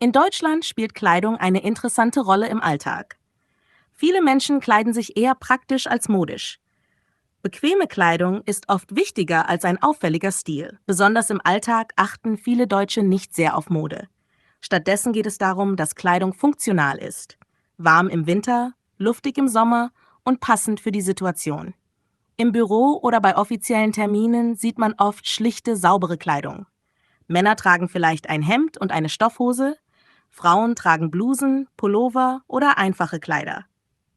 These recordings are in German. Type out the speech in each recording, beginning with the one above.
In Deutschland spielt Kleidung eine interessante Rolle im Alltag. Viele Menschen kleiden sich eher praktisch als modisch. Bequeme Kleidung ist oft wichtiger als ein auffälliger Stil. Besonders im Alltag achten viele Deutsche nicht sehr auf Mode. Stattdessen geht es darum, dass Kleidung funktional ist. Warm im Winter, luftig im Sommer und passend für die Situation. Im Büro oder bei offiziellen Terminen sieht man oft schlichte, saubere Kleidung. Männer tragen vielleicht ein Hemd und eine Stoffhose, Frauen tragen Blusen, Pullover oder einfache Kleider.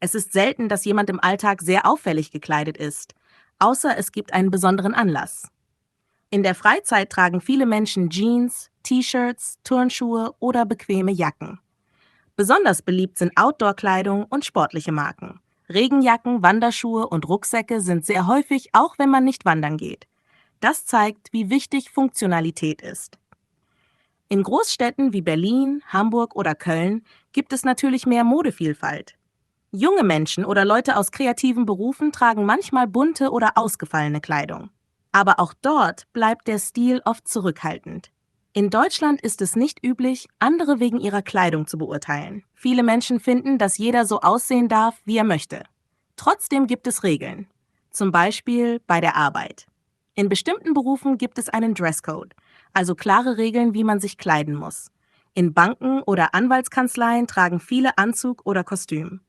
Es ist selten, dass jemand im Alltag sehr auffällig gekleidet ist, außer es gibt einen besonderen Anlass. In der Freizeit tragen viele Menschen Jeans, T-Shirts, Turnschuhe oder bequeme Jacken. Besonders beliebt sind Outdoor-Kleidung und sportliche Marken. Regenjacken, Wanderschuhe und Rucksäcke sind sehr häufig, auch wenn man nicht wandern geht. Das zeigt, wie wichtig Funktionalität ist. In Großstädten wie Berlin, Hamburg oder Köln gibt es natürlich mehr Modevielfalt. Junge Menschen oder Leute aus kreativen Berufen tragen manchmal bunte oder ausgefallene Kleidung. Aber auch dort bleibt der Stil oft zurückhaltend. In Deutschland ist es nicht üblich, andere wegen ihrer Kleidung zu beurteilen. Viele Menschen finden, dass jeder so aussehen darf, wie er möchte. Trotzdem gibt es Regeln. Zum Beispiel bei der Arbeit. In bestimmten Berufen gibt es einen Dresscode, also klare Regeln, wie man sich kleiden muss. In Banken oder Anwaltskanzleien tragen viele Anzug oder Kostüm.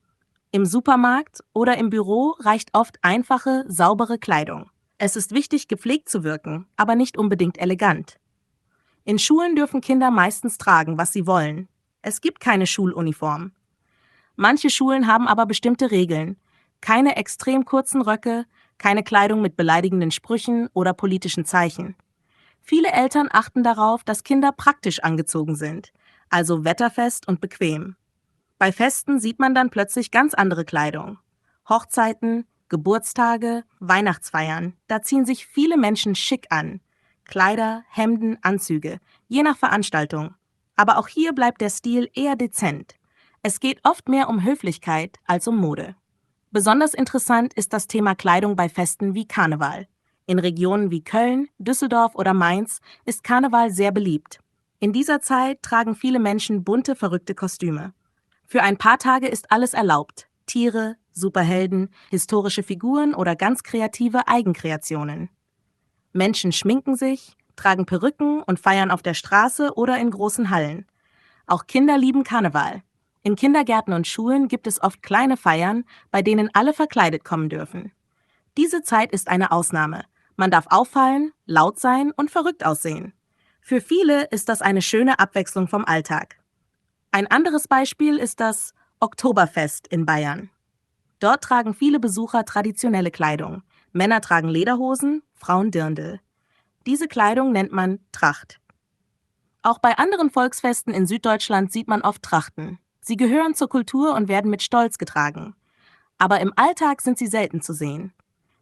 Im Supermarkt oder im Büro reicht oft einfache, saubere Kleidung. Es ist wichtig, gepflegt zu wirken, aber nicht unbedingt elegant. In Schulen dürfen Kinder meistens tragen, was sie wollen. Es gibt keine Schuluniform. Manche Schulen haben aber bestimmte Regeln. Keine extrem kurzen Röcke, keine Kleidung mit beleidigenden Sprüchen oder politischen Zeichen. Viele Eltern achten darauf, dass Kinder praktisch angezogen sind, also wetterfest und bequem. Bei Festen sieht man dann plötzlich ganz andere Kleidung. Hochzeiten, Geburtstage, Weihnachtsfeiern, da ziehen sich viele Menschen schick an. Kleider, Hemden, Anzüge, je nach Veranstaltung. Aber auch hier bleibt der Stil eher dezent. Es geht oft mehr um Höflichkeit als um Mode. Besonders interessant ist das Thema Kleidung bei Festen wie Karneval. In Regionen wie Köln, Düsseldorf oder Mainz ist Karneval sehr beliebt. In dieser Zeit tragen viele Menschen bunte, verrückte Kostüme. Für ein paar Tage ist alles erlaubt. Tiere, Superhelden, historische Figuren oder ganz kreative Eigenkreationen. Menschen schminken sich, tragen Perücken und feiern auf der Straße oder in großen Hallen. Auch Kinder lieben Karneval. In Kindergärten und Schulen gibt es oft kleine Feiern, bei denen alle verkleidet kommen dürfen. Diese Zeit ist eine Ausnahme. Man darf auffallen, laut sein und verrückt aussehen. Für viele ist das eine schöne Abwechslung vom Alltag. Ein anderes Beispiel ist das Oktoberfest in Bayern. Dort tragen viele Besucher traditionelle Kleidung. Männer tragen Lederhosen, Frauen Dirndl. Diese Kleidung nennt man Tracht. Auch bei anderen Volksfesten in Süddeutschland sieht man oft Trachten. Sie gehören zur Kultur und werden mit Stolz getragen. Aber im Alltag sind sie selten zu sehen.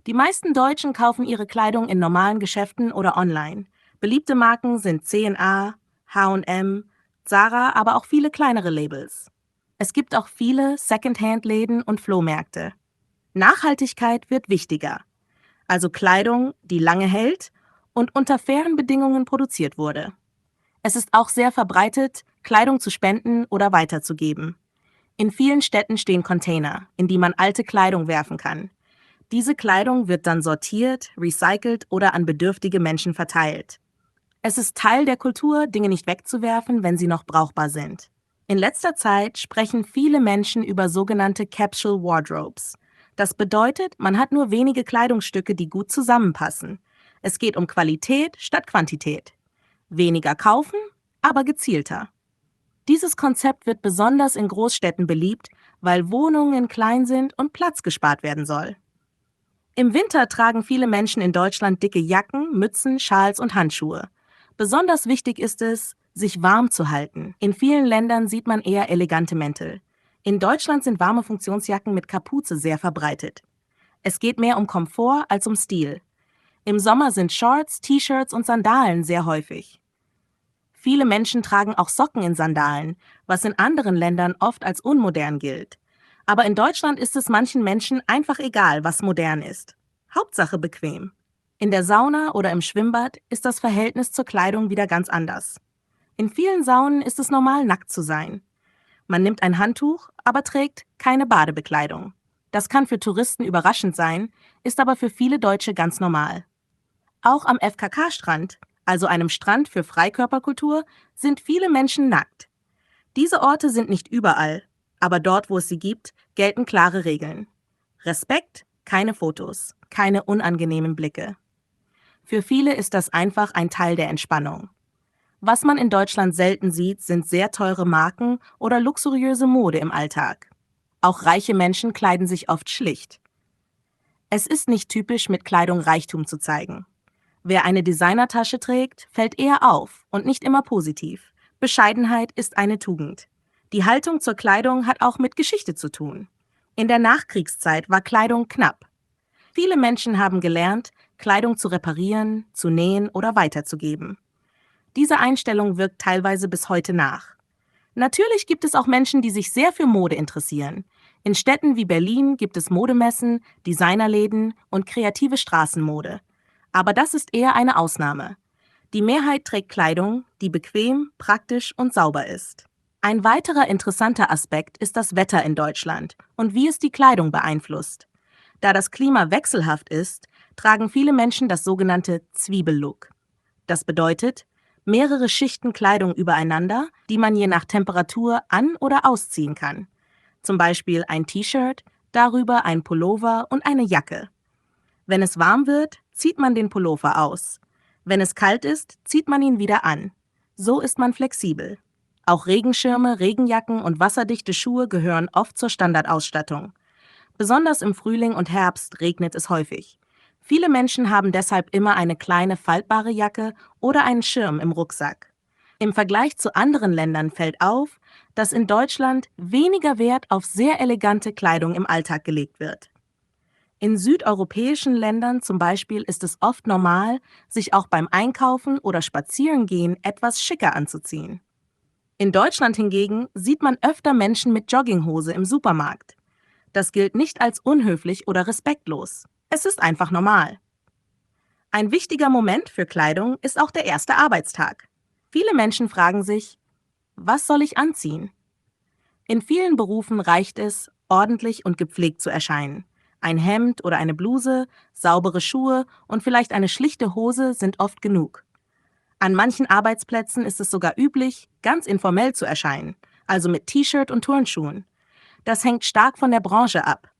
Die meisten Deutschen kaufen ihre Kleidung in normalen Geschäften oder online. Beliebte Marken sind C&A, H&M, Zara, aber auch viele kleinere Labels. Es gibt auch viele Secondhand-Läden und Flohmärkte. Nachhaltigkeit wird wichtiger. Also Kleidung, die lange hält und unter fairen Bedingungen produziert wurde. Es ist auch sehr verbreitet, Kleidung zu spenden oder weiterzugeben. In vielen Städten stehen Container, in die man alte Kleidung werfen kann. Diese Kleidung wird dann sortiert, recycelt oder an bedürftige Menschen verteilt. Es ist Teil der Kultur, Dinge nicht wegzuwerfen, wenn sie noch brauchbar sind. In letzter Zeit sprechen viele Menschen über sogenannte Capsule Wardrobes. Das bedeutet, man hat nur wenige Kleidungsstücke, die gut zusammenpassen. Es geht um Qualität statt Quantität. Weniger kaufen, aber gezielter. Dieses Konzept wird besonders in Großstädten beliebt, weil Wohnungen klein sind und Platz gespart werden soll. Im Winter tragen viele Menschen in Deutschland dicke Jacken, Mützen, Schals und Handschuhe. Besonders wichtig ist es, sich warm zu halten. In vielen Ländern sieht man eher elegante Mäntel. In Deutschland sind warme Funktionsjacken mit Kapuze sehr verbreitet. Es geht mehr um Komfort als um Stil. Im Sommer sind Shorts, T-Shirts und Sandalen sehr häufig. Viele Menschen tragen auch Socken in Sandalen, was in anderen Ländern oft als unmodern gilt. Aber in Deutschland ist es manchen Menschen einfach egal, was modern ist. Hauptsache bequem. In der Sauna oder im Schwimmbad ist das Verhältnis zur Kleidung wieder ganz anders. In vielen Saunen ist es normal, nackt zu sein. Man nimmt ein Handtuch, aber trägt keine Badebekleidung. Das kann für Touristen überraschend sein, ist aber für viele Deutsche ganz normal. Auch am FKK-Strand, also einem Strand für Freikörperkultur, sind viele Menschen nackt. Diese Orte sind nicht überall, aber dort, wo es sie gibt, gelten klare Regeln. Respekt, keine Fotos, keine unangenehmen Blicke. Für viele ist das einfach ein Teil der Entspannung. Was man in Deutschland selten sieht, sind sehr teure Marken oder luxuriöse Mode im Alltag. Auch reiche Menschen kleiden sich oft schlicht. Es ist nicht typisch, mit Kleidung Reichtum zu zeigen. Wer eine Designertasche trägt, fällt eher auf und nicht immer positiv. Bescheidenheit ist eine Tugend. Die Haltung zur Kleidung hat auch mit Geschichte zu tun. In der Nachkriegszeit war Kleidung knapp. Viele Menschen haben gelernt, Kleidung zu reparieren, zu nähen oder weiterzugeben. Diese Einstellung wirkt teilweise bis heute nach. Natürlich gibt es auch Menschen, die sich sehr für Mode interessieren. In Städten wie Berlin gibt es Modemessen, Designerläden und kreative Straßenmode. Aber das ist eher eine Ausnahme. Die Mehrheit trägt Kleidung, die bequem, praktisch und sauber ist. Ein weiterer interessanter Aspekt ist das Wetter in Deutschland und wie es die Kleidung beeinflusst. Da das Klima wechselhaft ist, tragen viele Menschen das sogenannte Zwiebellook. Das bedeutet, mehrere Schichten Kleidung übereinander, die man je nach Temperatur an- oder ausziehen kann. Zum Beispiel ein T-Shirt, darüber ein Pullover und eine Jacke. Wenn es warm wird, zieht man den Pullover aus. Wenn es kalt ist, zieht man ihn wieder an. So ist man flexibel. Auch Regenschirme, Regenjacken und wasserdichte Schuhe gehören oft zur Standardausstattung. Besonders im Frühling und Herbst regnet es häufig. Viele Menschen haben deshalb immer eine kleine faltbare Jacke oder einen Schirm im Rucksack. Im Vergleich zu anderen Ländern fällt auf, dass in Deutschland weniger Wert auf sehr elegante Kleidung im Alltag gelegt wird. In südeuropäischen Ländern zum Beispiel ist es oft normal, sich auch beim Einkaufen oder Spazierengehen etwas schicker anzuziehen. In Deutschland hingegen sieht man öfter Menschen mit Jogginghose im Supermarkt. Das gilt nicht als unhöflich oder respektlos. Es ist einfach normal. Ein wichtiger Moment für Kleidung ist auch der erste Arbeitstag. Viele Menschen fragen sich, was soll ich anziehen? In vielen Berufen reicht es, ordentlich und gepflegt zu erscheinen. Ein Hemd oder eine Bluse, saubere Schuhe und vielleicht eine schlichte Hose sind oft genug. An manchen Arbeitsplätzen ist es sogar üblich, ganz informell zu erscheinen, also mit T-Shirt und Turnschuhen. Das hängt stark von der Branche ab.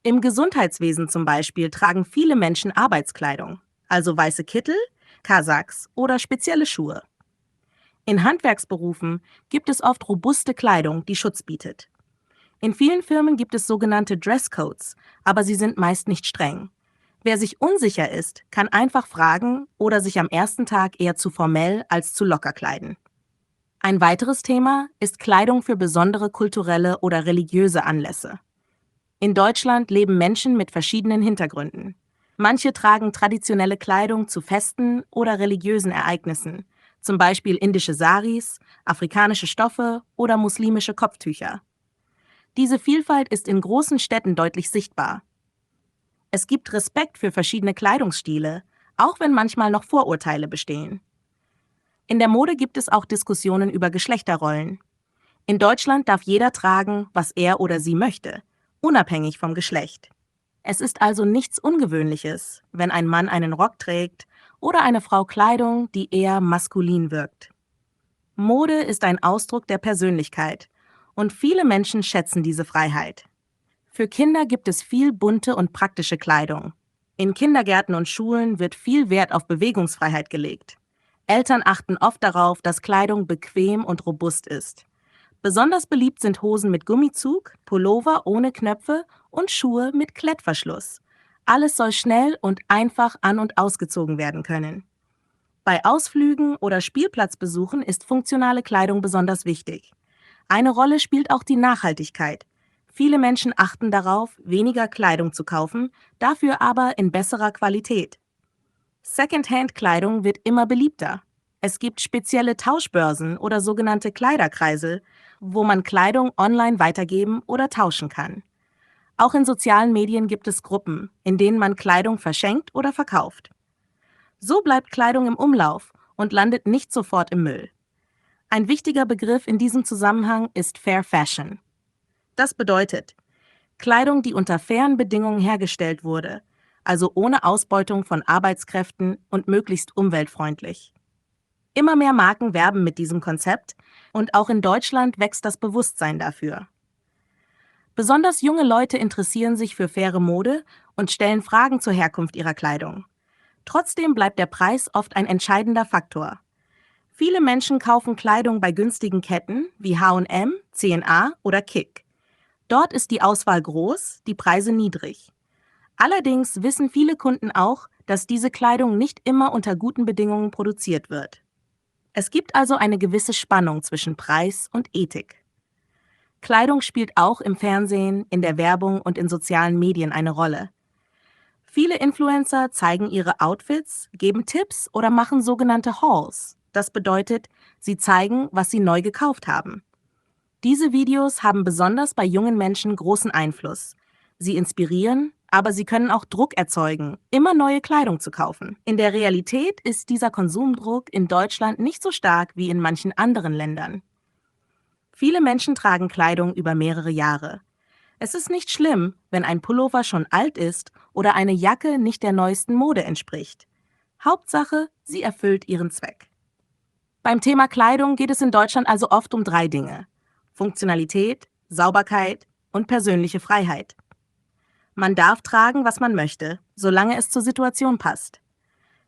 Im Gesundheitswesen zum Beispiel tragen viele Menschen Arbeitskleidung, also weiße Kittel, Kasachs oder spezielle Schuhe. In Handwerksberufen gibt es oft robuste Kleidung, die Schutz bietet. In vielen Firmen gibt es sogenannte Dresscodes, aber sie sind meist nicht streng. Wer sich unsicher ist, kann einfach fragen oder sich am ersten Tag eher zu formell als zu locker kleiden. Ein weiteres Thema ist Kleidung für besondere kulturelle oder religiöse Anlässe. In Deutschland leben Menschen mit verschiedenen Hintergründen. Manche tragen traditionelle Kleidung zu Festen oder religiösen Ereignissen, zum Beispiel indische Saris, afrikanische Stoffe oder muslimische Kopftücher. Diese Vielfalt ist in großen Städten deutlich sichtbar. Es gibt Respekt für verschiedene Kleidungsstile, auch wenn manchmal noch Vorurteile bestehen. In der Mode gibt es auch Diskussionen über Geschlechterrollen. In Deutschland darf jeder tragen, was er oder sie möchte, unabhängig vom Geschlecht. Es ist also nichts Ungewöhnliches, wenn ein Mann einen Rock trägt oder eine Frau Kleidung, die eher maskulin wirkt. Mode ist ein Ausdruck der Persönlichkeit und viele Menschen schätzen diese Freiheit. Für Kinder gibt es viel bunte und praktische Kleidung. In Kindergärten und Schulen wird viel Wert auf Bewegungsfreiheit gelegt. Eltern achten oft darauf, dass Kleidung bequem und robust ist. Besonders beliebt sind Hosen mit Gummizug, Pullover ohne Knöpfe und Schuhe mit Klettverschluss. Alles soll schnell und einfach an- und ausgezogen werden können. Bei Ausflügen oder Spielplatzbesuchen ist funktionale Kleidung besonders wichtig. Eine Rolle spielt auch die Nachhaltigkeit. Viele Menschen achten darauf, weniger Kleidung zu kaufen, dafür aber in besserer Qualität. Secondhand-Kleidung wird immer beliebter. Es gibt spezielle Tauschbörsen oder sogenannte Kleiderkreisel, wo man Kleidung online weitergeben oder tauschen kann. Auch in sozialen Medien gibt es Gruppen, in denen man Kleidung verschenkt oder verkauft. So bleibt Kleidung im Umlauf und landet nicht sofort im Müll. Ein wichtiger Begriff in diesem Zusammenhang ist Fair Fashion. Das bedeutet, Kleidung, die unter fairen Bedingungen hergestellt wurde, also ohne Ausbeutung von Arbeitskräften und möglichst umweltfreundlich. Immer mehr Marken werben mit diesem Konzept und auch in Deutschland wächst das Bewusstsein dafür. Besonders junge Leute interessieren sich für faire Mode und stellen Fragen zur Herkunft ihrer Kleidung. Trotzdem bleibt der Preis oft ein entscheidender Faktor. Viele Menschen kaufen Kleidung bei günstigen Ketten wie H&M, C&A oder Kick. Dort ist die Auswahl groß, die Preise niedrig. Allerdings wissen viele Kunden auch, dass diese Kleidung nicht immer unter guten Bedingungen produziert wird. Es gibt also eine gewisse Spannung zwischen Preis und Ethik. Kleidung spielt auch im Fernsehen, in der Werbung und in sozialen Medien eine Rolle. Viele Influencer zeigen ihre Outfits, geben Tipps oder machen sogenannte Hauls. Das bedeutet, sie zeigen, was sie neu gekauft haben. Diese Videos haben besonders bei jungen Menschen großen Einfluss. Sie inspirieren, aber sie können auch Druck erzeugen, immer neue Kleidung zu kaufen. In der Realität ist dieser Konsumdruck in Deutschland nicht so stark wie in manchen anderen Ländern. Viele Menschen tragen Kleidung über mehrere Jahre. Es ist nicht schlimm, wenn ein Pullover schon alt ist oder eine Jacke nicht der neuesten Mode entspricht. Hauptsache, sie erfüllt ihren Zweck. Beim Thema Kleidung geht es in Deutschland also oft um 3 Dinge: Funktionalität, Sauberkeit und persönliche Freiheit. Man darf tragen, was man möchte, solange es zur Situation passt.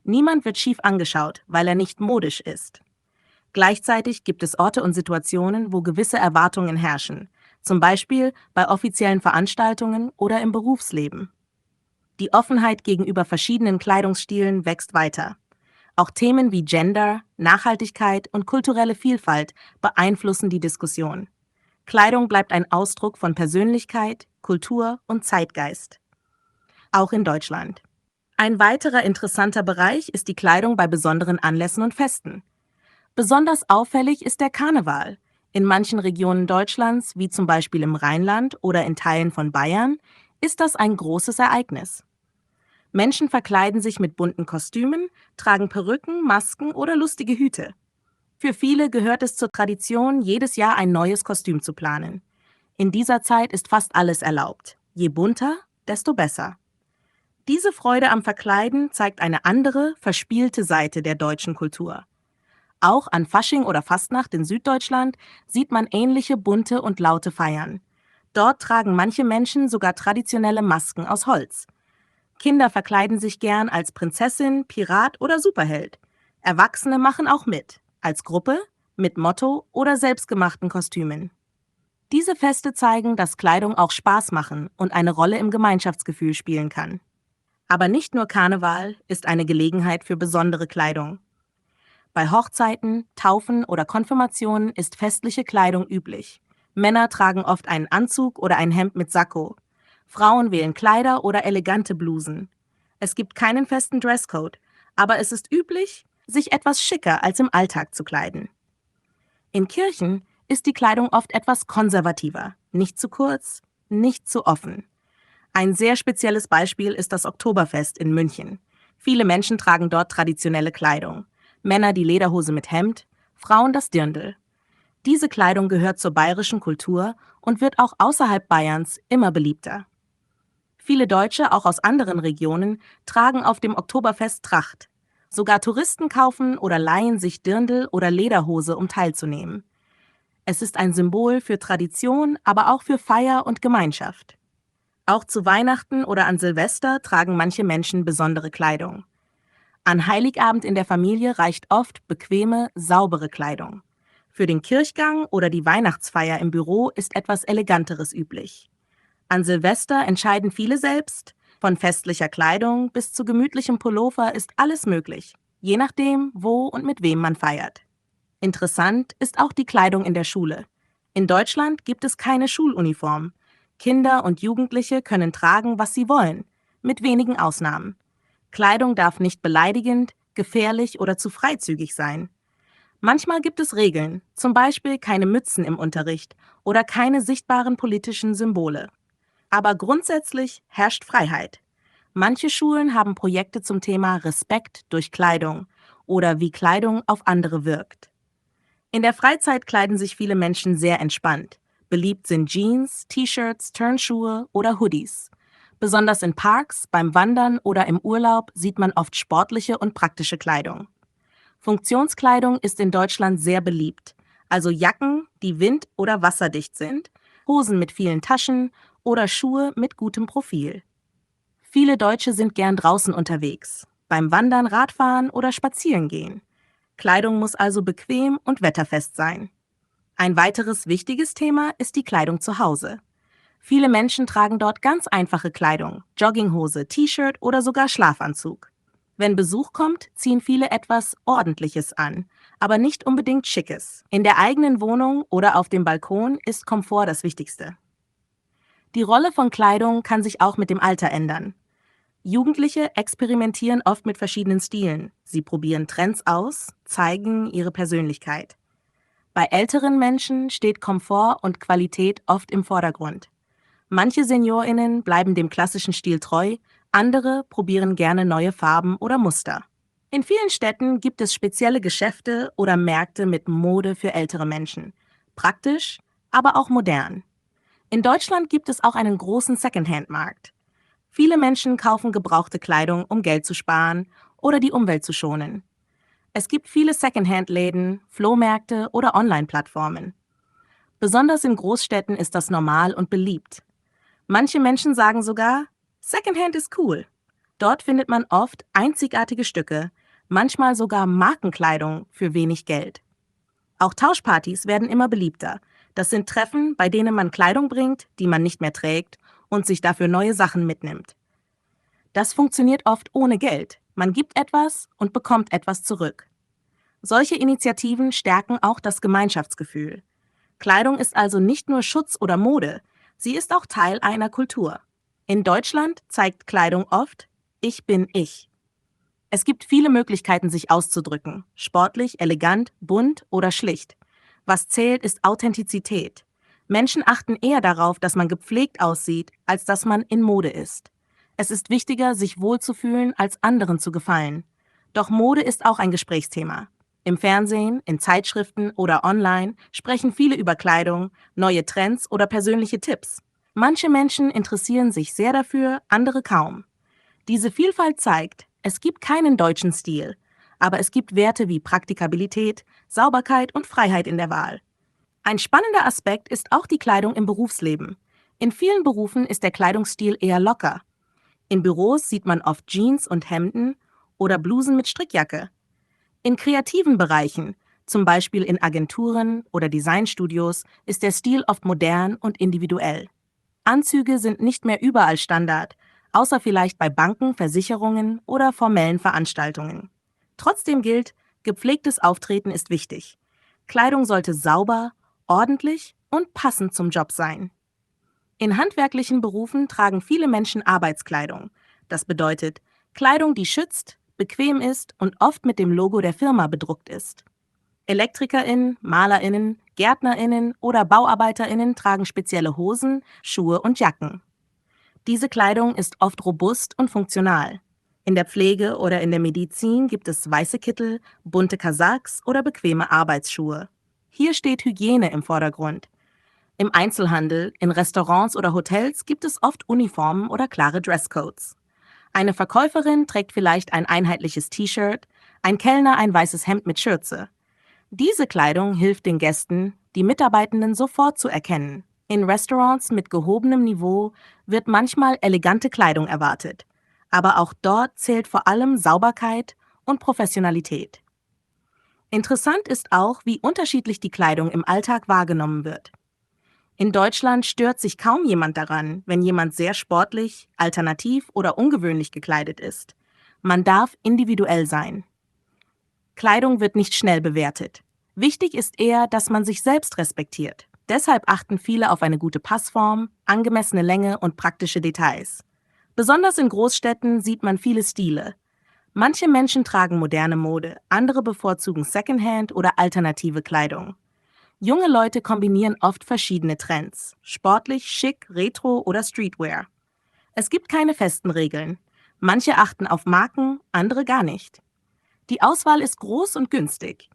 Niemand wird schief angeschaut, weil er nicht modisch ist. Gleichzeitig gibt es Orte und Situationen, wo gewisse Erwartungen herrschen, zum Beispiel bei offiziellen Veranstaltungen oder im Berufsleben. Die Offenheit gegenüber verschiedenen Kleidungsstilen wächst weiter. Auch Themen wie Gender, Nachhaltigkeit und kulturelle Vielfalt beeinflussen die Diskussion. Kleidung bleibt ein Ausdruck von Persönlichkeit, Kultur und Zeitgeist. Auch in Deutschland. Ein weiterer interessanter Bereich ist die Kleidung bei besonderen Anlässen und Festen. Besonders auffällig ist der Karneval. In manchen Regionen Deutschlands, wie zum Beispiel im Rheinland oder in Teilen von Bayern, ist das ein großes Ereignis. Menschen verkleiden sich mit bunten Kostümen, tragen Perücken, Masken oder lustige Hüte. Für viele gehört es zur Tradition, jedes Jahr ein neues Kostüm zu planen. In dieser Zeit ist fast alles erlaubt. Je bunter, desto besser. Diese Freude am Verkleiden zeigt eine andere, verspielte Seite der deutschen Kultur. Auch an Fasching oder Fastnacht in Süddeutschland sieht man ähnliche bunte und laute Feiern. Dort tragen manche Menschen sogar traditionelle Masken aus Holz. Kinder verkleiden sich gern als Prinzessin, Pirat oder Superheld. Erwachsene machen auch mit, als Gruppe, mit Motto oder selbstgemachten Kostümen. Diese Feste zeigen, dass Kleidung auch Spaß machen und eine Rolle im Gemeinschaftsgefühl spielen kann. Aber nicht nur Karneval ist eine Gelegenheit für besondere Kleidung. Bei Hochzeiten, Taufen oder Konfirmationen ist festliche Kleidung üblich. Männer tragen oft einen Anzug oder ein Hemd mit Sakko. Frauen wählen Kleider oder elegante Blusen. Es gibt keinen festen Dresscode, aber es ist üblich, sich etwas schicker als im Alltag zu kleiden. In Kirchen ist die Kleidung oft etwas konservativer, nicht zu kurz, nicht zu offen. Ein sehr spezielles Beispiel ist das Oktoberfest in München. Viele Menschen tragen dort traditionelle Kleidung. Männer die Lederhose mit Hemd, Frauen das Dirndl. Diese Kleidung gehört zur bayerischen Kultur und wird auch außerhalb Bayerns immer beliebter. Viele Deutsche, auch aus anderen Regionen, tragen auf dem Oktoberfest Tracht. Sogar Touristen kaufen oder leihen sich Dirndl oder Lederhose, um teilzunehmen. Es ist ein Symbol für Tradition, aber auch für Feier und Gemeinschaft. Auch zu Weihnachten oder an Silvester tragen manche Menschen besondere Kleidung. An Heiligabend in der Familie reicht oft bequeme, saubere Kleidung. Für den Kirchgang oder die Weihnachtsfeier im Büro ist etwas Eleganteres üblich. An Silvester entscheiden viele selbst. Von festlicher Kleidung bis zu gemütlichem Pullover ist alles möglich, je nachdem, wo und mit wem man feiert. Interessant ist auch die Kleidung in der Schule. In Deutschland gibt es keine Schuluniform. Kinder und Jugendliche können tragen, was sie wollen, mit wenigen Ausnahmen. Kleidung darf nicht beleidigend, gefährlich oder zu freizügig sein. Manchmal gibt es Regeln, zum Beispiel keine Mützen im Unterricht oder keine sichtbaren politischen Symbole. Aber grundsätzlich herrscht Freiheit. Manche Schulen haben Projekte zum Thema Respekt durch Kleidung oder wie Kleidung auf andere wirkt. In der Freizeit kleiden sich viele Menschen sehr entspannt. Beliebt sind Jeans, T-Shirts, Turnschuhe oder Hoodies. Besonders in Parks, beim Wandern oder im Urlaub sieht man oft sportliche und praktische Kleidung. Funktionskleidung ist in Deutschland sehr beliebt, also Jacken, die wind- oder wasserdicht sind, Hosen mit vielen Taschen oder Schuhe mit gutem Profil. Viele Deutsche sind gern draußen unterwegs, beim Wandern, Radfahren oder Spazierengehen. Kleidung muss also bequem und wetterfest sein. Ein weiteres wichtiges Thema ist die Kleidung zu Hause. Viele Menschen tragen dort ganz einfache Kleidung, Jogginghose, T-Shirt oder sogar Schlafanzug. Wenn Besuch kommt, ziehen viele etwas Ordentliches an, aber nicht unbedingt Schickes. In der eigenen Wohnung oder auf dem Balkon ist Komfort das Wichtigste. Die Rolle von Kleidung kann sich auch mit dem Alter ändern. Jugendliche experimentieren oft mit verschiedenen Stilen. Sie probieren Trends aus, zeigen ihre Persönlichkeit. Bei älteren Menschen steht Komfort und Qualität oft im Vordergrund. Manche SeniorInnen bleiben dem klassischen Stil treu, andere probieren gerne neue Farben oder Muster. In vielen Städten gibt es spezielle Geschäfte oder Märkte mit Mode für ältere Menschen. Praktisch, aber auch modern. In Deutschland gibt es auch einen großen Secondhand-Markt. Viele Menschen kaufen gebrauchte Kleidung, um Geld zu sparen oder die Umwelt zu schonen. Es gibt viele Secondhand-Läden, Flohmärkte oder Online-Plattformen. Besonders in Großstädten ist das normal und beliebt. Manche Menschen sagen sogar, Secondhand ist cool. Dort findet man oft einzigartige Stücke, manchmal sogar Markenkleidung für wenig Geld. Auch Tauschpartys werden immer beliebter. Das sind Treffen, bei denen man Kleidung bringt, die man nicht mehr trägt und sich dafür neue Sachen mitnimmt. Das funktioniert oft ohne Geld. Man gibt etwas und bekommt etwas zurück. Solche Initiativen stärken auch das Gemeinschaftsgefühl. Kleidung ist also nicht nur Schutz oder Mode, sie ist auch Teil einer Kultur. In Deutschland zeigt Kleidung oft, ich bin ich. Es gibt viele Möglichkeiten, sich auszudrücken. Sportlich, elegant, bunt oder schlicht. Was zählt, ist Authentizität. Menschen achten eher darauf, dass man gepflegt aussieht, als dass man in Mode ist. Es ist wichtiger, sich wohlzufühlen, als anderen zu gefallen. Doch Mode ist auch ein Gesprächsthema. Im Fernsehen, in Zeitschriften oder online sprechen viele über Kleidung, neue Trends oder persönliche Tipps. Manche Menschen interessieren sich sehr dafür, andere kaum. Diese Vielfalt zeigt, es gibt keinen deutschen Stil, aber es gibt Werte wie Praktikabilität, Sauberkeit und Freiheit in der Wahl. Ein spannender Aspekt ist auch die Kleidung im Berufsleben. In vielen Berufen ist der Kleidungsstil eher locker. In Büros sieht man oft Jeans und Hemden oder Blusen mit Strickjacke. In kreativen Bereichen, zum Beispiel in Agenturen oder Designstudios, ist der Stil oft modern und individuell. Anzüge sind nicht mehr überall Standard, außer vielleicht bei Banken, Versicherungen oder formellen Veranstaltungen. Trotzdem gilt, gepflegtes Auftreten ist wichtig. Kleidung sollte sauber, ordentlich und passend zum Job sein. In handwerklichen Berufen tragen viele Menschen Arbeitskleidung. Das bedeutet Kleidung, die schützt, bequem ist und oft mit dem Logo der Firma bedruckt ist. ElektrikerInnen, MalerInnen, GärtnerInnen oder BauarbeiterInnen tragen spezielle Hosen, Schuhe und Jacken. Diese Kleidung ist oft robust und funktional. In der Pflege oder in der Medizin gibt es weiße Kittel, bunte Kasachs oder bequeme Arbeitsschuhe. Hier steht Hygiene im Vordergrund. Im Einzelhandel, in Restaurants oder Hotels gibt es oft Uniformen oder klare Dresscodes. Eine Verkäuferin trägt vielleicht ein einheitliches T-Shirt, ein Kellner ein weißes Hemd mit Schürze. Diese Kleidung hilft den Gästen, die Mitarbeitenden sofort zu erkennen. In Restaurants mit gehobenem Niveau wird manchmal elegante Kleidung erwartet. Aber auch dort zählt vor allem Sauberkeit und Professionalität. Interessant ist auch, wie unterschiedlich die Kleidung im Alltag wahrgenommen wird. In Deutschland stört sich kaum jemand daran, wenn jemand sehr sportlich, alternativ oder ungewöhnlich gekleidet ist. Man darf individuell sein. Kleidung wird nicht schnell bewertet. Wichtig ist eher, dass man sich selbst respektiert. Deshalb achten viele auf eine gute Passform, angemessene Länge und praktische Details. Besonders in Großstädten sieht man viele Stile. Manche Menschen tragen moderne Mode, andere bevorzugen Secondhand oder alternative Kleidung. Junge Leute kombinieren oft verschiedene Trends: sportlich, schick, retro oder Streetwear. Es gibt keine festen Regeln. Manche achten auf Marken, andere gar nicht. Die Auswahl ist groß und günstig.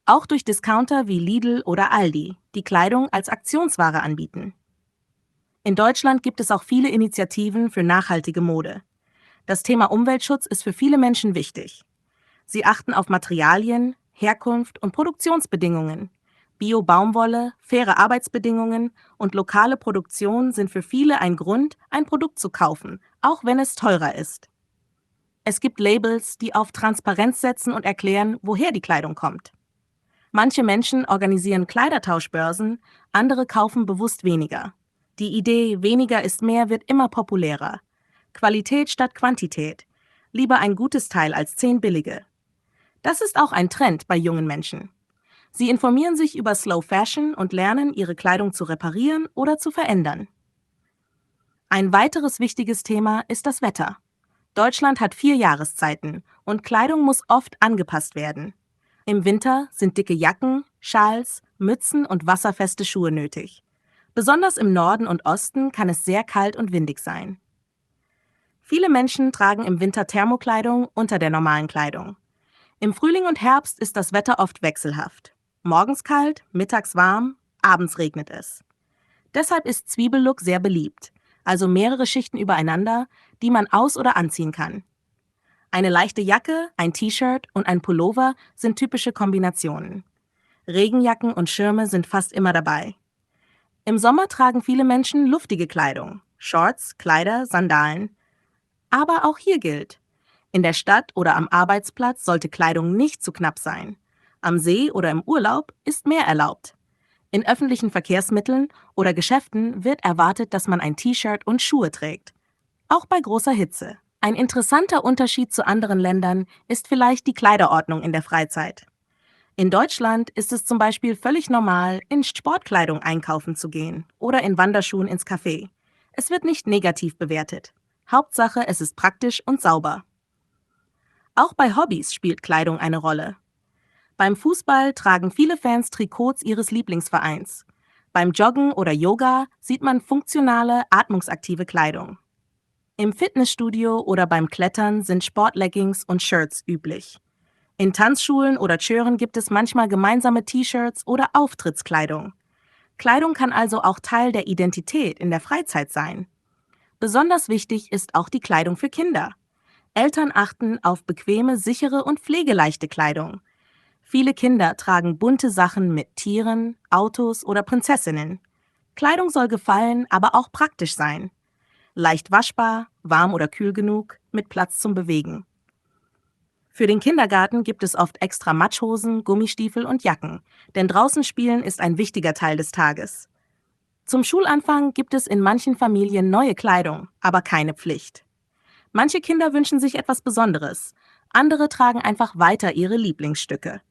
Auch durch Discounter wie Lidl oder Aldi, die Kleidung als Aktionsware anbieten. In Deutschland gibt es auch viele Initiativen für nachhaltige Mode. Das Thema Umweltschutz ist für viele Menschen wichtig. Sie achten auf Materialien, Herkunft und Produktionsbedingungen. Bio-Baumwolle, faire Arbeitsbedingungen und lokale Produktion sind für viele ein Grund, ein Produkt zu kaufen, auch wenn es teurer ist. Es gibt Labels, die auf Transparenz setzen und erklären, woher die Kleidung kommt. Manche Menschen organisieren Kleidertauschbörsen, andere kaufen bewusst weniger. Die Idee, weniger ist mehr, wird immer populärer. Qualität statt Quantität. Lieber ein gutes Teil als 10 billige. Das ist auch ein Trend bei jungen Menschen. Sie informieren sich über Slow Fashion und lernen, ihre Kleidung zu reparieren oder zu verändern. Ein weiteres wichtiges Thema ist das Wetter. Deutschland hat 4 Jahreszeiten und Kleidung muss oft angepasst werden. Im Winter sind dicke Jacken, Schals, Mützen und wasserfeste Schuhe nötig. Besonders im Norden und Osten kann es sehr kalt und windig sein. Viele Menschen tragen im Winter Thermokleidung unter der normalen Kleidung. Im Frühling und Herbst ist das Wetter oft wechselhaft. Morgens kalt, mittags warm, abends regnet es. Deshalb ist Zwiebellook sehr beliebt, also mehrere Schichten übereinander, die man aus- oder anziehen kann. Eine leichte Jacke, ein T-Shirt und ein Pullover sind typische Kombinationen. Regenjacken und Schirme sind fast immer dabei. Im Sommer tragen viele Menschen luftige Kleidung, Shorts, Kleider, Sandalen. Aber auch hier gilt: In der Stadt oder am Arbeitsplatz sollte Kleidung nicht zu knapp sein. Am See oder im Urlaub ist mehr erlaubt. In öffentlichen Verkehrsmitteln oder Geschäften wird erwartet, dass man ein T-Shirt und Schuhe trägt. Auch bei großer Hitze. Ein interessanter Unterschied zu anderen Ländern ist vielleicht die Kleiderordnung in der Freizeit. In Deutschland ist es zum Beispiel völlig normal, in Sportkleidung einkaufen zu gehen oder in Wanderschuhen ins Café. Es wird nicht negativ bewertet. Hauptsache, es ist praktisch und sauber. Auch bei Hobbys spielt Kleidung eine Rolle. Beim Fußball tragen viele Fans Trikots ihres Lieblingsvereins. Beim Joggen oder Yoga sieht man funktionale, atmungsaktive Kleidung. Im Fitnessstudio oder beim Klettern sind Sportleggings und Shirts üblich. In Tanzschulen oder Chören gibt es manchmal gemeinsame T-Shirts oder Auftrittskleidung. Kleidung kann also auch Teil der Identität in der Freizeit sein. Besonders wichtig ist auch die Kleidung für Kinder. Eltern achten auf bequeme, sichere und pflegeleichte Kleidung. Viele Kinder tragen bunte Sachen mit Tieren, Autos oder Prinzessinnen. Kleidung soll gefallen, aber auch praktisch sein. Leicht waschbar, warm oder kühl genug, mit Platz zum Bewegen. Für den Kindergarten gibt es oft extra Matschhosen, Gummistiefel und Jacken, denn draußen spielen ist ein wichtiger Teil des Tages. Zum Schulanfang gibt es in manchen Familien neue Kleidung, aber keine Pflicht. Manche Kinder wünschen sich etwas Besonderes, andere tragen einfach weiter ihre Lieblingsstücke.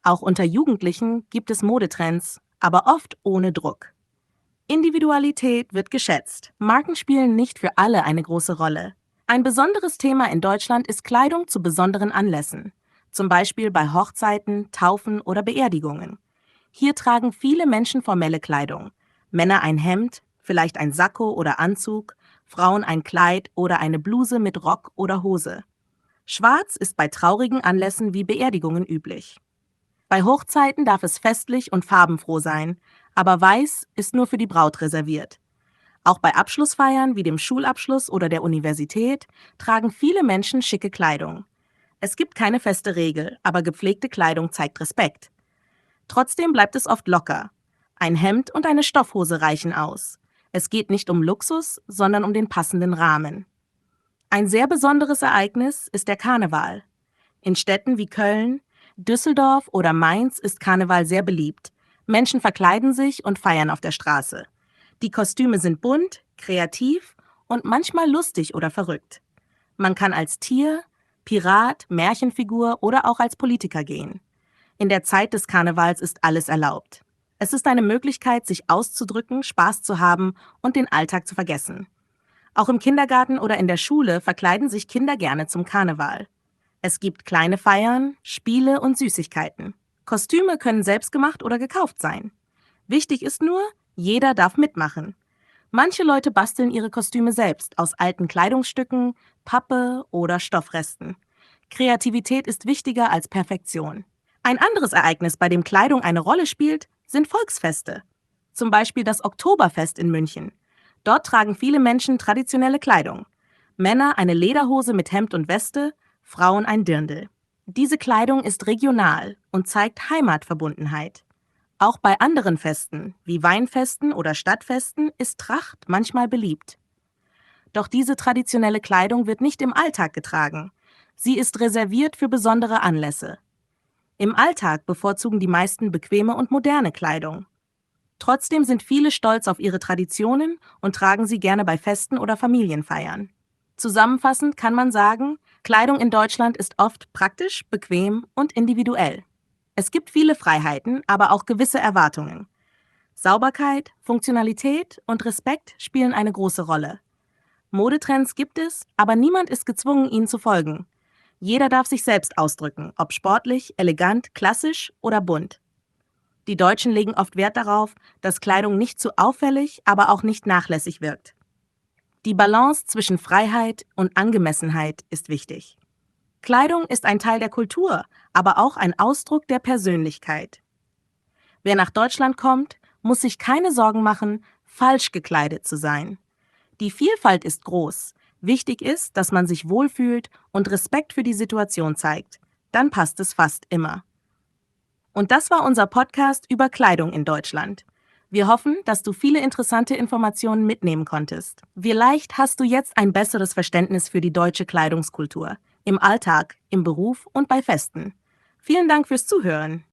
Auch unter Jugendlichen gibt es Modetrends, aber oft ohne Druck. Individualität wird geschätzt. Marken spielen nicht für alle eine große Rolle. Ein besonderes Thema in Deutschland ist Kleidung zu besonderen Anlässen, zum Beispiel bei Hochzeiten, Taufen oder Beerdigungen. Hier tragen viele Menschen formelle Kleidung. Männer ein Hemd, vielleicht ein Sakko oder Anzug, Frauen ein Kleid oder eine Bluse mit Rock oder Hose. Schwarz ist bei traurigen Anlässen wie Beerdigungen üblich. Bei Hochzeiten darf es festlich und farbenfroh sein, aber weiß ist nur für die Braut reserviert. Auch bei Abschlussfeiern wie dem Schulabschluss oder der Universität tragen viele Menschen schicke Kleidung. Es gibt keine feste Regel, aber gepflegte Kleidung zeigt Respekt. Trotzdem bleibt es oft locker. Ein Hemd und eine Stoffhose reichen aus. Es geht nicht um Luxus, sondern um den passenden Rahmen. Ein sehr besonderes Ereignis ist der Karneval. In Städten wie Köln, Düsseldorf oder Mainz ist Karneval sehr beliebt. Menschen verkleiden sich und feiern auf der Straße. Die Kostüme sind bunt, kreativ und manchmal lustig oder verrückt. Man kann als Tier, Pirat, Märchenfigur oder auch als Politiker gehen. In der Zeit des Karnevals ist alles erlaubt. Es ist eine Möglichkeit, sich auszudrücken, Spaß zu haben und den Alltag zu vergessen. Auch im Kindergarten oder in der Schule verkleiden sich Kinder gerne zum Karneval. Es gibt kleine Feiern, Spiele und Süßigkeiten. Kostüme können selbstgemacht oder gekauft sein. Wichtig ist nur, jeder darf mitmachen. Manche Leute basteln ihre Kostüme selbst aus alten Kleidungsstücken, Pappe oder Stoffresten. Kreativität ist wichtiger als Perfektion. Ein anderes Ereignis, bei dem Kleidung eine Rolle spielt, sind Volksfeste. Zum Beispiel das Oktoberfest in München. Dort tragen viele Menschen traditionelle Kleidung. Männer eine Lederhose mit Hemd und Weste, Frauen ein Dirndl. Diese Kleidung ist regional und zeigt Heimatverbundenheit. Auch bei anderen Festen, wie Weinfesten oder Stadtfesten, ist Tracht manchmal beliebt. Doch diese traditionelle Kleidung wird nicht im Alltag getragen. Sie ist reserviert für besondere Anlässe. Im Alltag bevorzugen die meisten bequeme und moderne Kleidung. Trotzdem sind viele stolz auf ihre Traditionen und tragen sie gerne bei Festen oder Familienfeiern. Zusammenfassend kann man sagen, Kleidung in Deutschland ist oft praktisch, bequem und individuell. Es gibt viele Freiheiten, aber auch gewisse Erwartungen. Sauberkeit, Funktionalität und Respekt spielen eine große Rolle. Modetrends gibt es, aber niemand ist gezwungen, ihnen zu folgen. Jeder darf sich selbst ausdrücken, ob sportlich, elegant, klassisch oder bunt. Die Deutschen legen oft Wert darauf, dass Kleidung nicht zu auffällig, aber auch nicht nachlässig wirkt. Die Balance zwischen Freiheit und Angemessenheit ist wichtig. Kleidung ist ein Teil der Kultur, aber auch ein Ausdruck der Persönlichkeit. Wer nach Deutschland kommt, muss sich keine Sorgen machen, falsch gekleidet zu sein. Die Vielfalt ist groß. Wichtig ist, dass man sich wohlfühlt und Respekt für die Situation zeigt. Dann passt es fast immer. Und das war unser Podcast über Kleidung in Deutschland. Wir hoffen, dass du viele interessante Informationen mitnehmen konntest. Vielleicht hast du jetzt ein besseres Verständnis für die deutsche Kleidungskultur, im Alltag, im Beruf und bei Festen. Vielen Dank fürs Zuhören.